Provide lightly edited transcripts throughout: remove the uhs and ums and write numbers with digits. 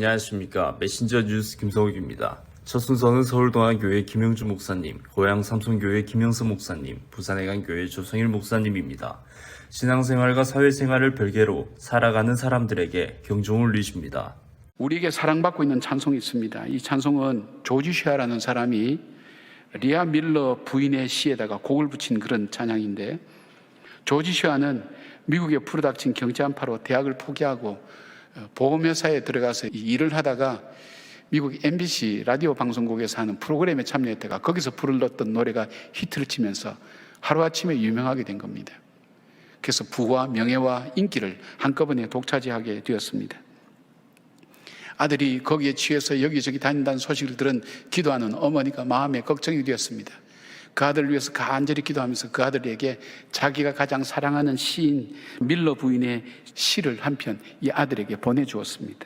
안녕하십니까. 메신저 뉴스 김성욱입니다. 첫 순서는 서울동안교회 김영주 목사님, 고양 삼성교회 김영선 목사님, 부산해관교회 조성일 목사님입니다. 신앙생활과 사회생활을 별개로 살아가는 사람들에게 경종을 울리십니다. 우리에게 사랑받고 있는 찬송이 있습니다. 이 찬송은 조지 쉐아라는 사람이 리아 밀러 부인의 시에다가 곡을 붙인 그런 찬양인데, 조지 쉐아는 미국에 불어닥친 경제 한파로 대학을 포기하고 보험회사에 들어가서 일을 하다가 미국 MBC 라디오 방송국에서 하는 프로그램에 참여했다가 거기서 불렀던 노래가 히트를 치면서 하루아침에 유명하게 된 겁니다. 그래서 부와 명예와 인기를 한꺼번에 독차지하게 되었습니다. 아들이 거기에 취해서 여기저기 다닌다는 소식을 들은 기도하는 어머니가 마음에 걱정이 되었습니다. 그 아들을 위해서 간절히 기도하면서 그 아들에게 자기가 가장 사랑하는 시인 밀러 부인의 시를 한 편 이 아들에게 보내주었습니다.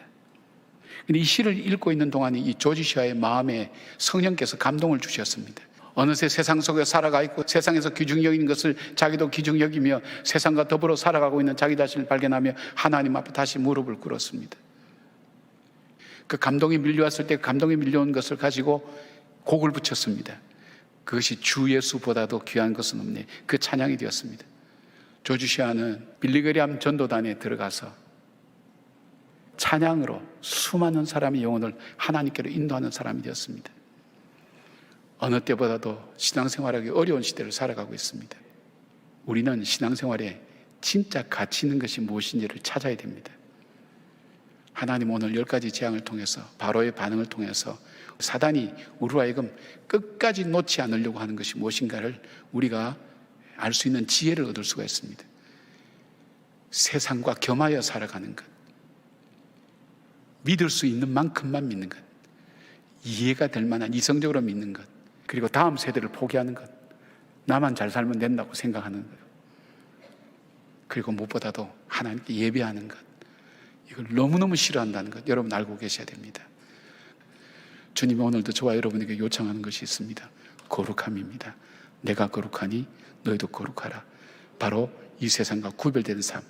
근데 이 시를 읽고 있는 동안에 이 조지 쉐아의 마음에 성령께서 감동을 주셨습니다. 어느새 세상 속에 살아가 있고 세상에서 귀중 여기는 것을 자기도 귀중 여기며 세상과 더불어 살아가고 있는 자기 자신을 발견하며 하나님 앞에 다시 무릎을 꿇었습니다. 그 감동이 밀려왔을 때 감동이 밀려온 것을 가지고 곡을 붙였습니다. 그것이 주 예수보다도 귀한 것은 없네. 그 찬양이 되었습니다. 조지 쉐아는 빌리그리암 전도단에 들어가서 찬양으로 수많은 사람의 영혼을 하나님께로 인도하는 사람이 되었습니다. 어느 때보다도 신앙생활하기 어려운 시대를 살아가고 있습니다. 우리는 신앙생활에 진짜 가치 있는 것이 무엇인지를 찾아야 됩니다. 하나님 오늘 10가지 재앙을 통해서, 바로의 반응을 통해서 사단이 우리로 하여금 끝까지 놓지 않으려고 하는 것이 무엇인가를 우리가 알 수 있는 지혜를 얻을 수가 있습니다. 세상과 겸하여 살아가는 것, 믿을 수 있는 만큼만 믿는 것, 이해가 될 만한 이성적으로 믿는 것, 그리고 다음 세대를 포기하는 것, 나만 잘 살면 된다고 생각하는 것, 그리고 무엇보다도 하나님께 예배하는 것, 이걸 너무너무 싫어한다는 것 여러분 알고 계셔야 됩니다. 주님이 오늘도 저와 여러분에게 요청하는 것이 있습니다. 거룩함입니다. 내가 거룩하니 너희도 거룩하라. 바로 이 세상과 구별된 삶,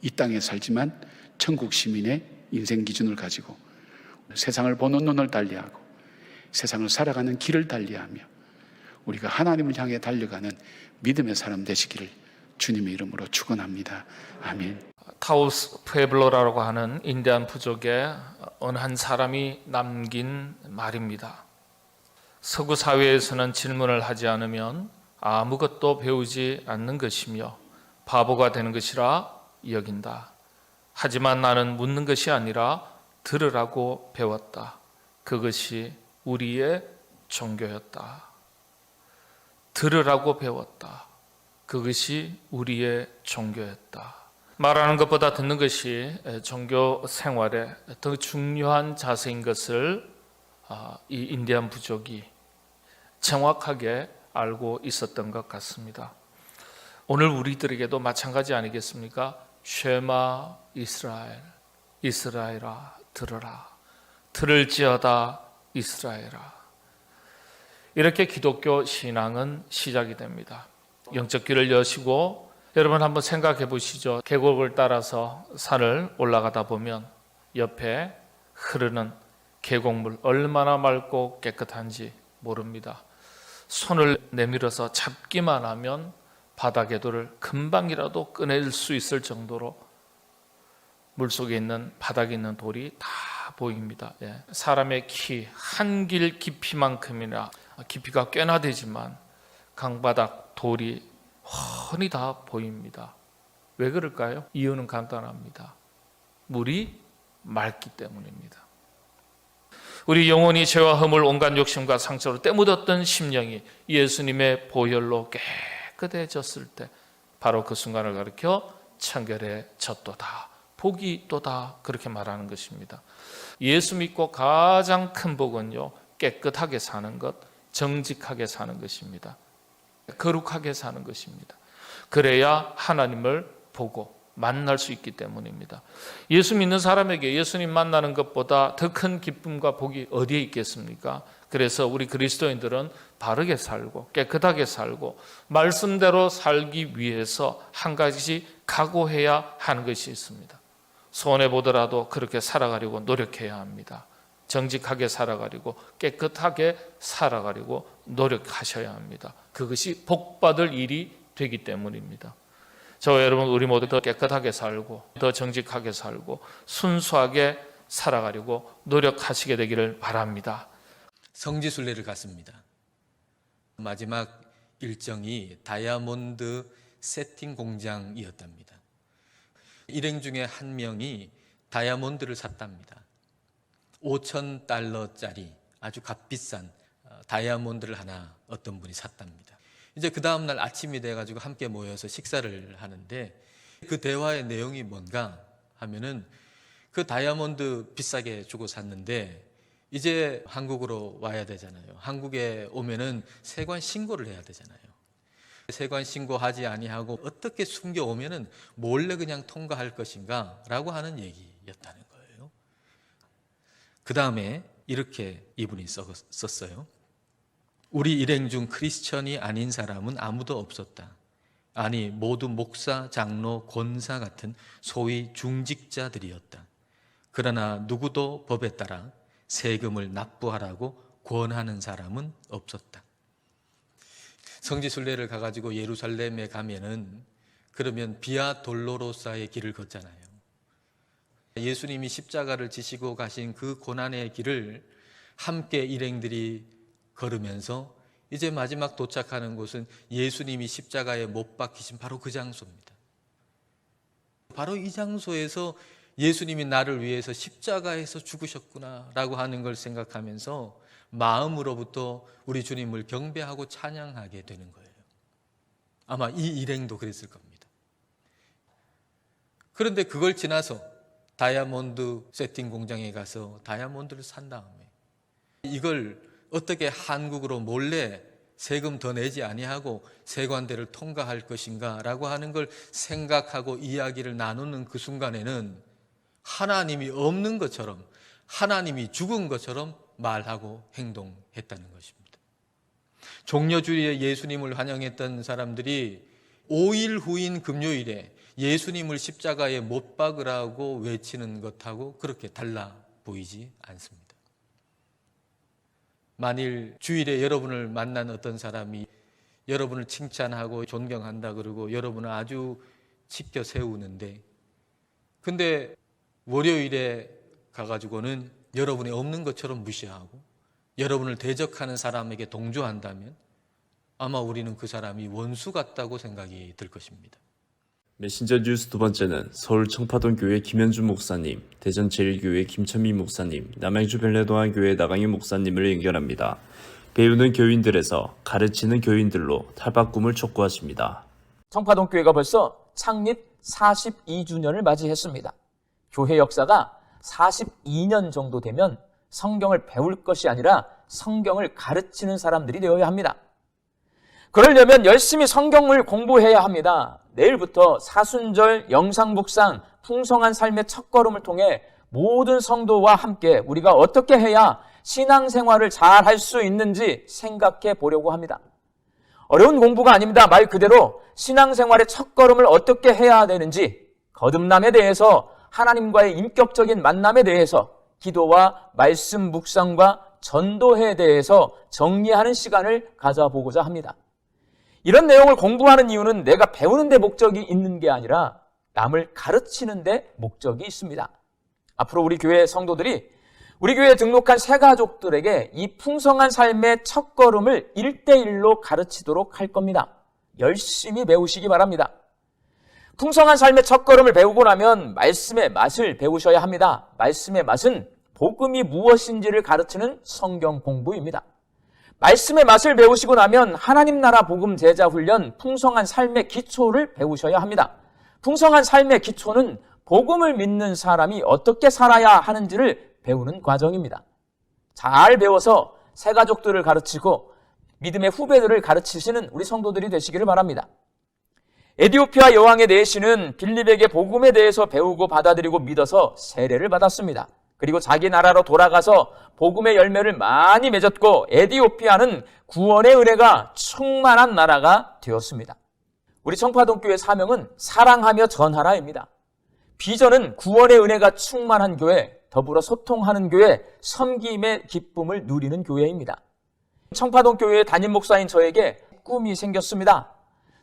이 땅에 살지만 천국 시민의 인생 기준을 가지고 세상을 보는 눈을 달리하고 세상을 살아가는 길을 달리하며 우리가 하나님을 향해 달려가는 믿음의 사람 되시기를 주님의 이름으로 축원합니다. 아멘. 타우스 푸에블로라고 하는 인디안 부족의 어느 한 사람이 남긴 말입니다. 서구 사회에서는 질문을 하지 않으면 아무것도 배우지 않는 것이며 바보가 되는 것이라 여긴다. 하지만 나는 묻는 것이 아니라 들으라고 배웠다. 그것이 우리의 종교였다. 들으라고 배웠다. 그것이 우리의 종교였다. 말하는 것보다 듣는 것이 종교 생활에 더 중요한 자세인 것을 이 인디안 부족이 정확하게 알고 있었던 것 같습니다. 오늘 우리들에게도 마찬가지 아니겠습니까? 쉐마 이스라엘, 이스라엘아 들으라, 들을지어다 이스라엘아. 이렇게 기독교 신앙은 시작이 됩니다. 영적 길을 여시고 여러분 한번 생각해 보시죠. 계곡을 따라서 산을 올라가다 보면 옆에 흐르는 계곡물 얼마나 맑고 깨끗한지 모릅니다. 손을 내밀어서 잡기만 하면 바닥에도를 금방이라도 꺼낼 수 있을 정도로 물속에 있는 바닥에 있는 돌이 다 보입니다. 사람의 키 한 길 깊이만큼이나 깊이가 꽤나 되지만 강바닥 돌이 훤히 다 보입니다. 왜 그럴까요? 이유는 간단합니다. 물이 맑기 때문입니다. 우리 영혼이 죄와 허물 온갖 욕심과 상처로 때묻었던 심령이 예수님의 보혈로 깨끗해졌을 때 바로 그 순간을 가리켜 청결해졌도다, 복이 있도다, 그렇게 말하는 것입니다. 예수 믿고 가장 큰 복은요, 깨끗하게 사는 것, 정직하게 사는 것입니다. 거룩하게 사는 것입니다. 그래야 하나님을 보고 만날 수 있기 때문입니다. 예수 믿는 사람에게 예수님 만나는 것보다 더 큰 기쁨과 복이 어디에 있겠습니까? 그래서 우리 그리스도인들은 바르게 살고 깨끗하게 살고 말씀대로 살기 위해서 한 가지 각오해야 하는 것이 있습니다. 손해보더라도 그렇게 살아가려고 노력해야 합니다. 정직하게 살아가려고, 깨끗하게 살아가려고 노력하셔야 합니다. 그것이 복받을 일이 되기 때문입니다. 저와 여러분, 우리 모두 더 깨끗하게 살고 더 정직하게 살고 순수하게 살아가려고 노력하시게 되기를 바랍니다. 성지순례를 갔습니다. 마지막 일정이 다이아몬드 세팅 공장이었답니다. 일행 중에 한 명이 다이아몬드를 샀답니다. $5,000짜리 아주 값비싼 다이아몬드를 하나 어떤 분이 샀답니다. 이제 그 다음날 아침이 돼가지고 함께 모여서 식사를 하는데 그 대화의 내용이 뭔가 하면은 그 다이아몬드 비싸게 주고 샀는데 이제 한국으로 와야 되잖아요. 한국에 오면은 세관 신고를 해야 되잖아요. 세관 신고하지 아니하고 어떻게 숨겨 오면은 몰래 그냥 통과할 것인가 라고 하는 얘기였다는 거예요. 그 다음에 이렇게 이분이 썼어요. 우리 일행 중 크리스천이 아닌 사람은 아무도 없었다. 아니, 모두 목사, 장로, 권사 같은 소위 중직자들이었다. 그러나 누구도 법에 따라 세금을 납부하라고 권하는 사람은 없었다. 성지순례를 가가지고 예루살렘에 가면은 그러면 비아 돌로로사의 길을 걷잖아요. 예수님이 십자가를 지시고 가신 그 고난의 길을 함께 일행들이 걸으면서 이제 마지막 도착하는 곳은 예수님이 십자가에 못 박히신 바로 그 장소입니다. 바로 이 장소에서 예수님이 나를 위해서 십자가에서 죽으셨구나라고 하는 걸 생각하면서 마음으로부터 우리 주님을 경배하고 찬양하게 되는 거예요. 아마 이 일행도 그랬을 겁니다. 그런데 그걸 지나서 다이아몬드 세팅 공장에 가서 다이아몬드를 산 다음에 이걸 어떻게 한국으로 몰래 세금 더 내지 아니하고 세관대를 통과할 것인가 라고 하는 걸 생각하고 이야기를 나누는 그 순간에는 하나님이 없는 것처럼, 하나님이 죽은 것처럼 말하고 행동했다는 것입니다. 종려주일에 예수님을 환영했던 사람들이 5일 후인 금요일에 예수님을 십자가에 못 박으라고 외치는 것하고 그렇게 달라 보이지 않습니다. 만일 주일에 여러분을 만난 어떤 사람이 여러분을 칭찬하고 존경한다 그러고 여러분을 아주 지켜 세우는데 근데 월요일에 가가지고는 여러분이 없는 것처럼 무시하고 여러분을 대적하는 사람에게 동조한다면 아마 우리는 그 사람이 원수 같다고 생각이 들 것입니다. 메신저 뉴스 두 번째는 서울 청파동교회 김현준 목사님, 대전 제일교회 김천미 목사님, 남양주 벨레도안교회 나강희 목사님을 연결합니다. 배우는 교인들에서 가르치는 교인들로 탈바꿈을 촉구하십니다. 청파동교회가 벌써 창립 42주년을 맞이했습니다. 교회 역사가 42년 정도 되면 성경을 배울 것이 아니라 성경을 가르치는 사람들이 되어야 합니다. 그러려면 열심히 성경을 공부해야 합니다. 내일부터 사순절 영상 묵상 풍성한 삶의 첫걸음을 통해 모든 성도와 함께 우리가 어떻게 해야 신앙생활을 잘 할 수 있는지 생각해 보려고 합니다. 어려운 공부가 아닙니다. 말 그대로 신앙생활의 첫걸음을 어떻게 해야 되는지, 거듭남에 대해서, 하나님과의 인격적인 만남에 대해서, 기도와 말씀 묵상과 전도에 대해서 정리하는 시간을 가져보고자 합니다. 이런 내용을 공부하는 이유는 내가 배우는 데 목적이 있는 게 아니라 남을 가르치는 데 목적이 있습니다. 앞으로 우리 교회 성도들이 우리 교회에 등록한 새 가족들에게 이 풍성한 삶의 첫걸음을 1대1로 가르치도록 할 겁니다. 열심히 배우시기 바랍니다. 풍성한 삶의 첫걸음을 배우고 나면 말씀의 맛을 배우셔야 합니다. 말씀의 맛은 복음이 무엇인지를 가르치는 성경 공부입니다. 말씀의 맛을 배우시고 나면 하나님 나라 복음 제자 훈련 풍성한 삶의 기초를 배우셔야 합니다. 풍성한 삶의 기초는 복음을 믿는 사람이 어떻게 살아야 하는지를 배우는 과정입니다. 잘 배워서 새 가족들을 가르치고 믿음의 후배들을 가르치시는 우리 성도들이 되시기를 바랍니다. 에디오피아 여왕의 내시는 빌립에게 복음에 대해서 배우고 받아들이고 믿어서 세례를 받았습니다. 그리고 자기 나라로 돌아가서 복음의 열매를 많이 맺었고 에디오피아는 구원의 은혜가 충만한 나라가 되었습니다. 우리 청파동교회 사명은 사랑하며 전하라입니다. 비전은 구원의 은혜가 충만한 교회, 더불어 소통하는 교회, 섬김의 기쁨을 누리는 교회입니다. 청파동 교회의 담임 목사인 저에게 꿈이 생겼습니다.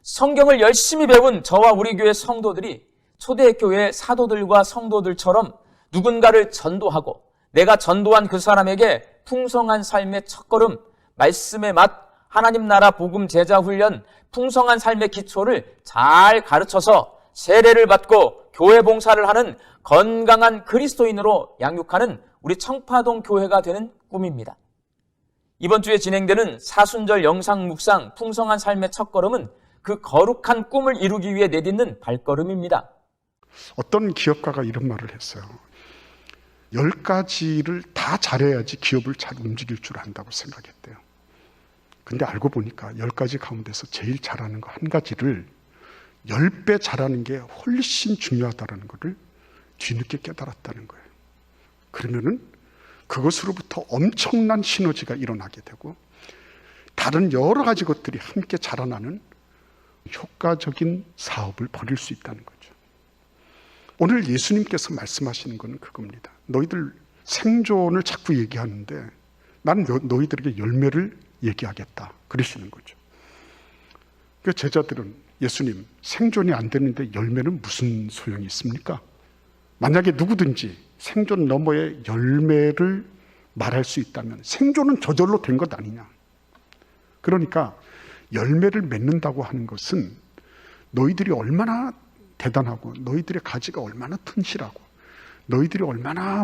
성경을 열심히 배운 저와 우리 교회 성도들이 초대교회 사도들과 성도들처럼 누군가를 전도하고 내가 전도한 그 사람에게 풍성한 삶의 첫걸음, 말씀의 맛, 하나님 나라 복음 제자 훈련, 풍성한 삶의 기초를 잘 가르쳐서 세례를 받고 교회 봉사를 하는 건강한 그리스도인으로 양육하는 우리 청파동 교회가 되는 꿈입니다. 이번 주에 진행되는 사순절 영상 묵상 풍성한 삶의 첫걸음은 그 거룩한 꿈을 이루기 위해 내딛는 발걸음입니다. 어떤 기업가가 이런 말을 했어요. 10가지를 다 잘해야지 기업을 잘 움직일 줄 안다고 생각했대요. 근데 알고 보니까 10가지 가운데서 제일 잘하는 거 한 가지를 10배 잘하는 게 훨씬 중요하다는 것을 뒤늦게 깨달았다는 거예요. 그러면은 그것으로부터 엄청난 시너지가 일어나게 되고 다른 여러 가지 것들이 함께 자라나는 효과적인 사업을 벌일 수 있다는 거죠. 오늘 예수님께서 말씀하시는 것은 그겁니다. 너희들 생존을 자꾸 얘기하는데 난 너희들에게 열매를 얘기하겠다 그러시는 거죠. 그 제자들은 예수님 생존이 안 되는데 열매는 무슨 소용이 있습니까? 만약에 누구든지 생존 너머의 열매를 말할 수 있다면 생존은 저절로 된 것 아니냐. 그러니까 열매를 맺는다고 하는 것은 너희들이 얼마나 대단하고 너희들의 가지가 얼마나 튼실하고 너희들이 얼마나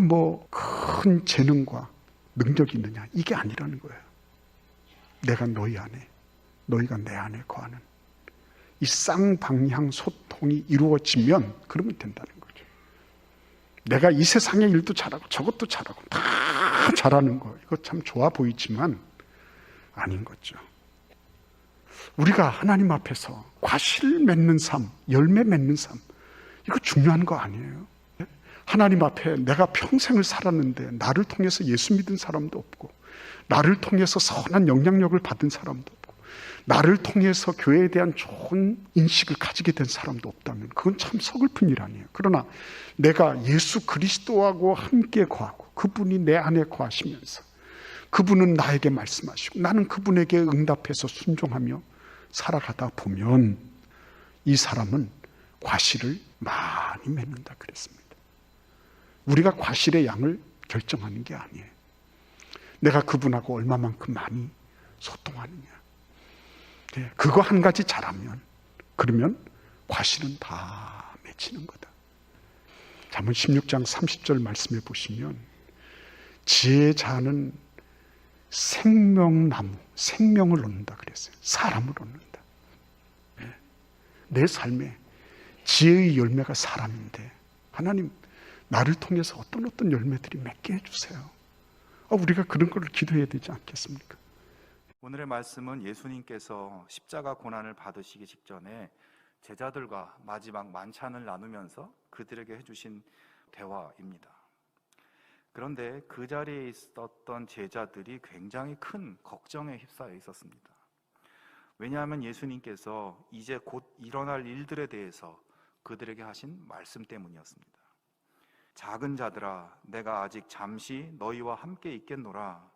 큰 재능과 능력이 있느냐 이게 아니라는 거예요. 내가 너희 안에 너희가 내 안에 거하는 이 쌍방향 소통이 이루어지면 그러면 된다는 거죠. 내가 이 세상의 일도 잘하고 저것도 잘하고 다 잘하는 거 이거 참 좋아 보이지만 아닌 거죠. 우리가 하나님 앞에서 과실 맺는 삶, 열매 맺는 삶 이거 중요한 거 아니에요. 하나님 앞에 내가 평생을 살았는데 나를 통해서 예수 믿은 사람도 없고 나를 통해서 선한 영향력을 받은 사람도 없고 나를 통해서 교회에 대한 좋은 인식을 가지게 된 사람도 없다면 그건 참 서글픈 일 아니에요. 그러나 내가 예수 그리스도하고 함께 거하고 그분이 내 안에 거하시면서 그분은 나에게 말씀하시고 나는 그분에게 응답해서 순종하며 살아가다 보면 이 사람은 과실을 많이 맺는다 그랬습니다. 우리가 과실의 양을 결정하는 게 아니에요. 내가 그분하고 얼마만큼 많이 소통하느냐. 그거 한 가지 잘하면 그러면 과실은 다 맺히는 거다. 잠언 16장 30절 말씀해 보시면 지혜의 자는 생명나무, 생명을 얻는다 그랬어요. 사람을 얻는다. 내 삶에 지혜의 열매가 사람인데 하나님 나를 통해서 어떤 열매들이 맺게 해주세요. 우리가 그런 걸 기도해야 되지 않겠습니까? 오늘의 말씀은 예수님께서 십자가 고난을 받으시기 직전에 제자들과 마지막 만찬을 나누면서 그들에게 해주신 대화입니다. 그런데 그 자리에 있었던 제자들이 굉장히 큰 걱정에 휩싸여 있었습니다. 왜냐하면 예수님께서 이제 곧 일어날 일들에 대해서 그들에게 하신 말씀 때문이었습니다. 작은 자들아, 내가 아직 잠시 너희와 함께 있겠노라.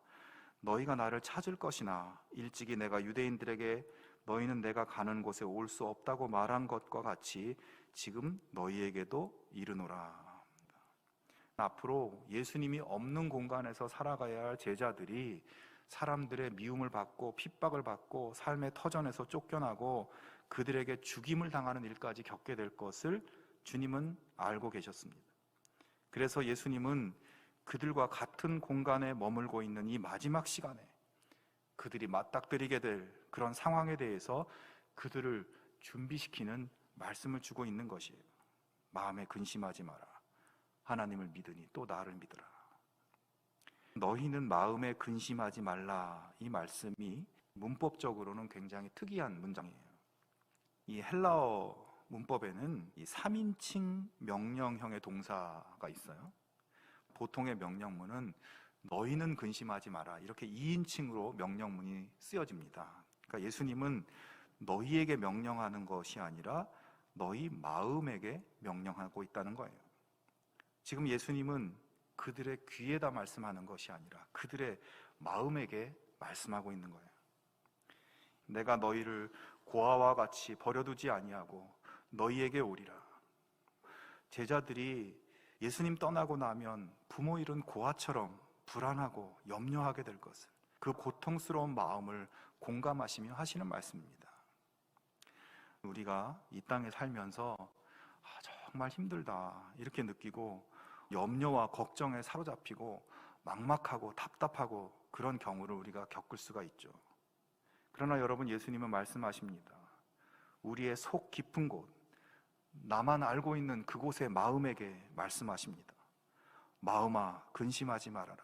너희가 나를 찾을 것이나 일찍이 내가 유대인들에게 너희는 내가 가는 곳에 올 수 없다고 말한 것과 같이 지금 너희에게도 이르노라. 앞으로 예수님이 없는 공간에서 살아가야 할 제자들이 사람들의 미움을 받고 핍박을 받고 삶의 터전에서 쫓겨나고 그들에게 죽임을 당하는 일까지 겪게 될 것을 주님은 알고 계셨습니다. 그래서 예수님은 그들과 같은 공간에 머물고 있는 이 마지막 시간에 그들이 맞닥뜨리게 될 그런 상황에 대해서 그들을 준비시키는 말씀을 주고 있는 것이에요. 마음에 근심하지 마라. 하나님을 믿으니 또 나를 믿으라. 너희는 마음에 근심하지 말라. 이 말씀이 문법적으로는 굉장히 특이한 문장이에요. 이 헬라어 문법에는 이 3인칭 명령형의 동사가 있어요. 보통의 명령문은 너희는 근심하지 마라 이렇게 2인칭으로 명령문이 쓰여집니다. 그러니까 예수님은 너희에게 명령하는 것이 아니라 너희 마음에게 명령하고 있다는 거예요. 지금 예수님은 그들의 귀에다 말씀하는 것이 아니라 그들의 마음에게 말씀하고 있는 거예요. 내가 너희를 고아와 같이 버려두지 아니하고 너희에게 오리라. 제자들이 예수님 떠나고 나면 부모 잃은 고아처럼 불안하고 염려하게 될 것을, 그 고통스러운 마음을 공감하시며 하시는 말씀입니다. 우리가 이 땅에 살면서 정말 힘들다 이렇게 느끼고 염려와 걱정에 사로잡히고 막막하고 답답하고 그런 경우를 우리가 겪을 수가 있죠. 그러나 여러분, 예수님은 말씀하십니다. 우리의 속 깊은 곳, 나만 알고 있는 그곳의 마음에게 말씀하십니다. 마음아, 근심하지 말아라.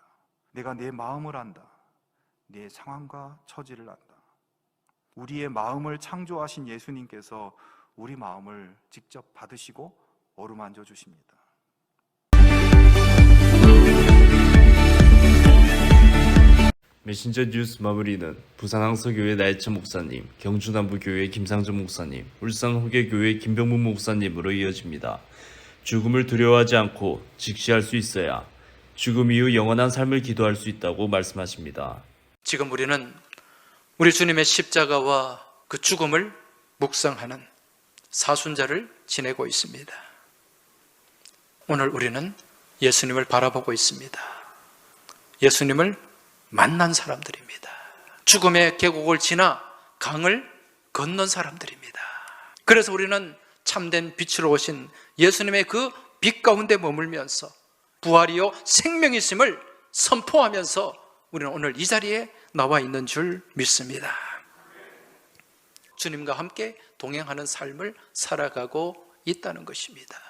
내가 내 마음을 안다. 내 상황과 처지를 안다. 우리의 마음을 창조하신 예수님께서 우리 마음을 직접 받으시고 어루만져 주십니다. 메신저 뉴스 마무리는 부산항서교회 나혜천 목사님, 경주남부교회 김상전 목사님, 울산호계교회 김병문 목사님으로 이어집니다. 죽음을 두려워하지 않고 직시할 수 있어야 죽음 이후 영원한 삶을 기도할 수 있다고 말씀하십니다. 지금 우리는 우리 주님의 십자가와 그 죽음을 묵상하는 사순절을 지내고 있습니다. 오늘 우리는 예수님을 바라보고 있습니다. 예수님을 만난 사람들입니다. 죽음의 계곡을 지나 강을 건넌 사람들입니다. 그래서 우리는 참된 빛으로 오신 예수님의 그 빛 가운데 머물면서 부활이요 생명이 있음을 선포하면서 우리는 오늘 이 자리에 나와 있는 줄 믿습니다. 주님과 함께 동행하는 삶을 살아가고 있다는 것입니다.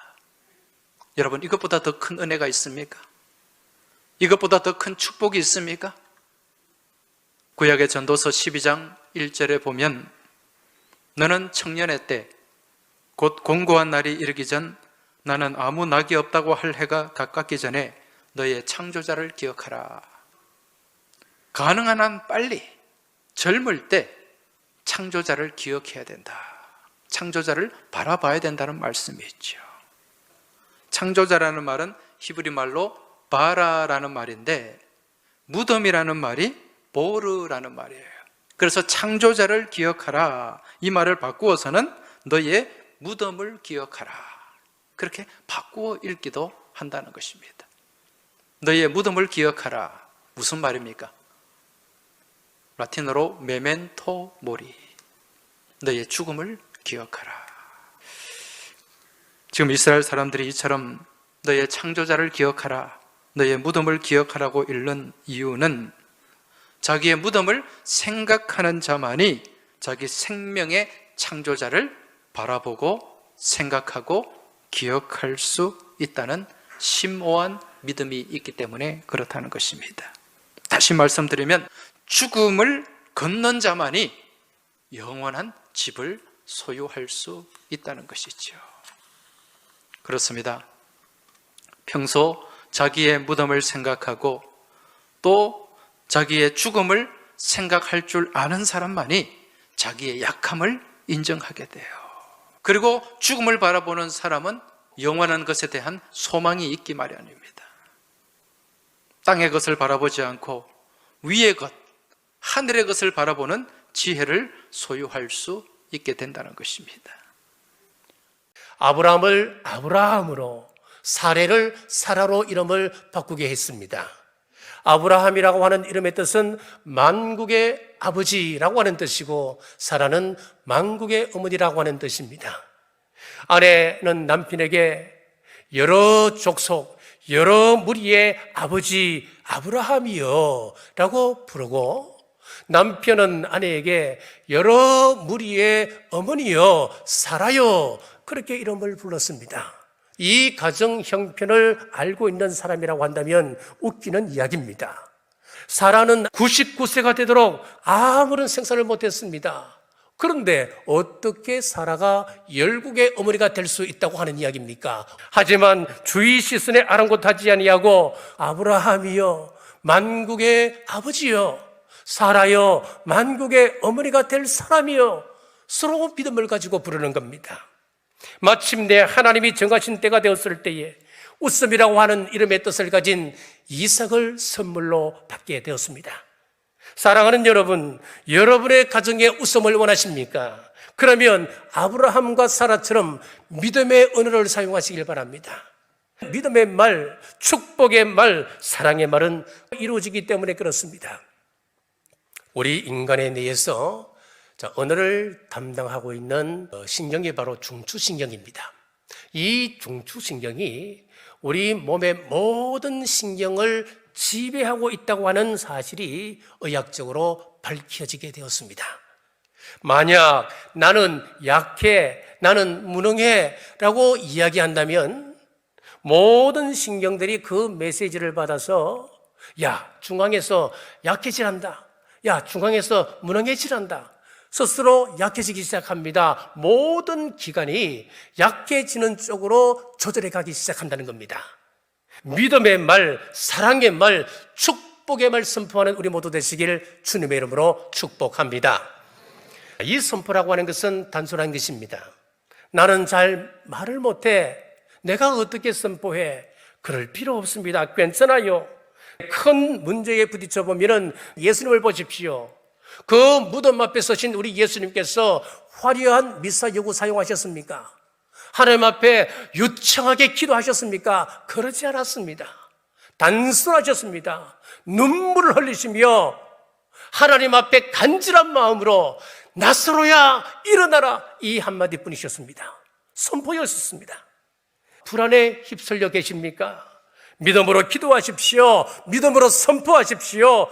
여러분, 이것보다 더 큰 은혜가 있습니까? 이것보다 더 큰 축복이 있습니까? 구약의 전도서 12장 1절에 보면 너는 청년의 때 곧 공고한 날이 이르기 전 나는 아무 낙이 없다고 할 해가 가깝기 전에 너의 창조자를 기억하라. 가능한 한 빨리 젊을 때 창조자를 기억해야 된다. 창조자를 바라봐야 된다는 말씀이 있죠. 창조자라는 말은 히브리 말로 바라라는 말인데 무덤이라는 말이 보르라는 말이에요. 그래서 창조자를 기억하라, 이 말을 바꾸어서는 너의 무덤을 기억하라, 그렇게 바꾸어 읽기도 한다는 것입니다. 너의 무덤을 기억하라, 무슨 말입니까? 라틴어로 메멘토 모리, 너의 죽음을 기억하라. 지금 이스라엘 사람들이 이처럼 너의 창조자를 기억하라, 너의 무덤을 기억하라고 읽는 이유는 자기의 무덤을 생각하는 자만이 자기 생명의 창조자를 바라보고 생각하고 기억할 수 있다는 심오한 믿음이 있기 때문에 그렇다는 것입니다. 다시 말씀드리면 죽음을 건넌 자만이 영원한 집을 소유할 수 있다는 것이죠. 그렇습니다. 평소 자기의 무덤을 생각하고 또 자기의 죽음을 생각할 줄 아는 사람만이 자기의 약함을 인정하게 돼요. 그리고 죽음을 바라보는 사람은 영원한 것에 대한 소망이 있기 마련입니다. 땅의 것을 바라보지 않고 위의 것, 하늘의 것을 바라보는 지혜를 소유할 수 있게 된다는 것입니다. 아브라함을 아브라함으로, 사례를 사라로 이름을 바꾸게 했습니다. 아브라함이라고 하는 이름의 뜻은 만국의 아버지라고 하는 뜻이고, 사라는 만국의 어머니라고 하는 뜻입니다. 아내는 남편에게 여러 족속, 여러 무리의 아버지 아브라함이요 라고 부르고, 남편은 아내에게 여러 무리의 어머니요 사라요, 그렇게 이름을 불렀습니다. 이 가정 형편을 알고 있는 사람이라고 한다면 웃기는 이야기입니다. 사라는 99세가 되도록 아무런 생사를 못했습니다. 그런데 어떻게 사라가 열국의 어머니가 될 수 있다고 하는 이야기입니까? 하지만 주의 시선에 아랑곳하지 아니하고 아브라함이여 만국의 아버지여, 사라여 만국의 어머니가 될 사람이여, 서로 믿음을 가지고 부르는 겁니다. 마침내 하나님이 정하신 때가 되었을 때에 웃음이라고 하는 이름의 뜻을 가진 이삭을 선물로 받게 되었습니다. 사랑하는 여러분, 여러분의 가정에 웃음을 원하십니까? 그러면 아브라함과 사라처럼 믿음의 언어를 사용하시길 바랍니다. 믿음의 말, 축복의 말, 사랑의 말은 이루어지기 때문에 그렇습니다. 우리 인간의 뇌에서 언어를 담당하고 있는 신경이 바로 중추신경입니다. 이 중추신경이 우리 몸의 모든 신경을 지배하고 있다고 하는 사실이 의학적으로 밝혀지게 되었습니다. 만약 나는 약해, 나는 무능해 라고 이야기한다면 모든 신경들이 그 메시지를 받아서 야, 중앙에서 약해질한다. 야, 중앙에서 무능해질한다. 스스로 약해지기 시작합니다. 모든 기관이 약해지는 쪽으로 조절해 가기 시작한다는 겁니다. 믿음의 말, 사랑의 말, 축복의 말 선포하는 우리 모두 되시길 주님의 이름으로 축복합니다. 이 선포라고 하는 것은 단순한 것입니다. 나는 잘 말을 못해. 내가 어떻게 선포해? 그럴 필요 없습니다. 괜찮아요. 큰 문제에 부딪혀 보면은 예수님을 보십시오. 그 무덤 앞에 서신 우리 예수님께서 화려한 미사여구 사용하셨습니까? 하나님 앞에 유창하게 기도하셨습니까? 그러지 않았습니다. 단순하셨습니다. 눈물을 흘리시며 하나님 앞에 간절한 마음으로 나사로야 일어나라, 이 한마디 뿐이셨습니다. 선포였습니다. 불안에 휩쓸려 계십니까? 믿음으로 기도하십시오. 믿음으로 선포하십시오.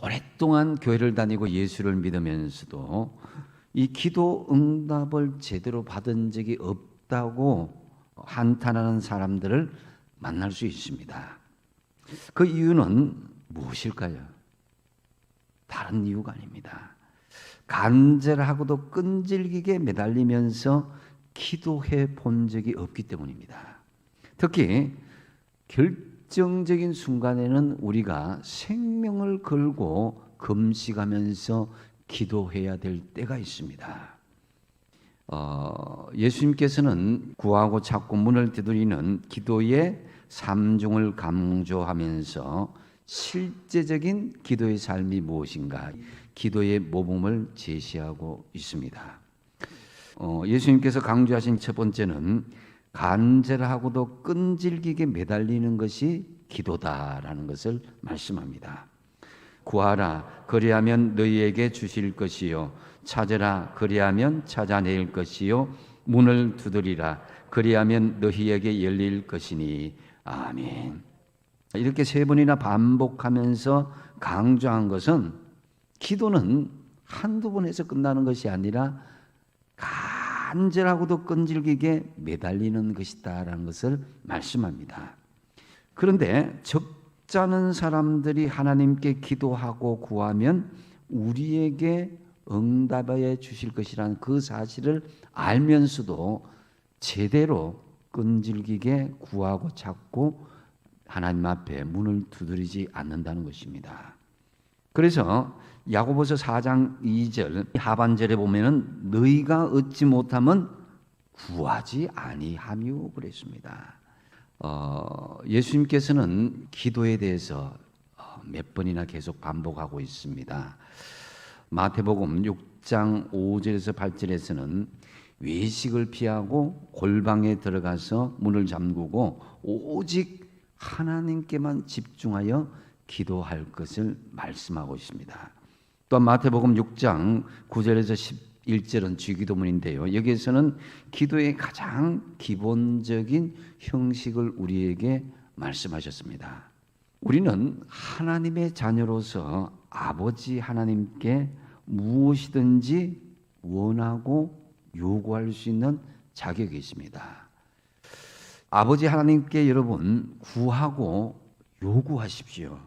오랫동안 교회를 다니고 예수를 믿으면서도 이 기도 응답을 제대로 받은 적이 없다고 한탄하는 사람들을 만날 수 있습니다. 그 이유는 무엇일까요? 다른 이유가 아닙니다. 간절하고도 끈질기게 매달리면서 기도해 본 적이 없기 때문입니다. 특히 결정적인 순간에는 우리가 생명을 걸고 금식하면서 기도해야 될 때가 있습니다. 예수님께서는 구하고 찾고 문을 두드리는 기도의 3중을 강조하면서 실제적인 기도의 삶이 무엇인가, 기도의 모범을 제시하고 있습니다. 예수님께서 강조하신 첫 번째는 간절하고도 끈질기게 매달리는 것이 기도다라는 것을 말씀합니다. 구하라, 그리하면 너희에게 주실 것이요, 찾으라, 그리하면 찾아낼 것이요, 문을 두드리라, 그리하면 너희에게 열릴 것이니. 아멘. 이렇게 3번이나 반복하면서 강조한 것은 기도는 한두 번 해서 끝나는 것이 아니라 간절하고도 끈질기게 매달리는 것이다라는 것을 말씀합니다. 그런데 적잖은 사람들이 하나님께 기도하고 구하면 우리에게 응답해 주실 것이라는 그 사실을 알면서도 제대로 끈질기게 구하고 찾고 하나님 앞에 문을 두드리지 않는다는 것입니다. 그래서 야고보서 4장 2절 하반절에 보면은 너희가 얻지 못하면 구하지 아니하며 그랬습니다. 예수님께서는 기도에 대해서 몇 번이나 계속 반복하고 있습니다. 마태복음 6장 5절에서 8절에서는 외식을 피하고 골방에 들어가서 문을 잠그고 오직 하나님께만 집중하여 기도할 것을 말씀하고 있습니다. 또한 마태복음 6장 9절에서 11절은 주기도문인데요. 여기에서는 기도의 가장 기본적인 형식을 우리에게 말씀하셨습니다. 우리는 하나님의 자녀로서 아버지 하나님께 무엇이든지 원하고 요구할 수 있는 자격이 있습니다. 아버지 하나님께 여러분 구하고 요구하십시오.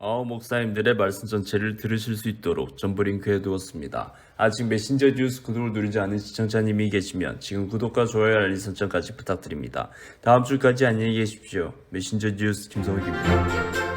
목사님들의 말씀 전체를 들으실 수 있도록 전부 링크해 두었습니다. 아직 메신저 뉴스 구독을 누르지 않은 시청자님이 계시면 지금 구독과 좋아요, 알림 설정까지 부탁드립니다. 다음 주까지 안녕히 계십시오. 메신저 뉴스 김성욱입니다.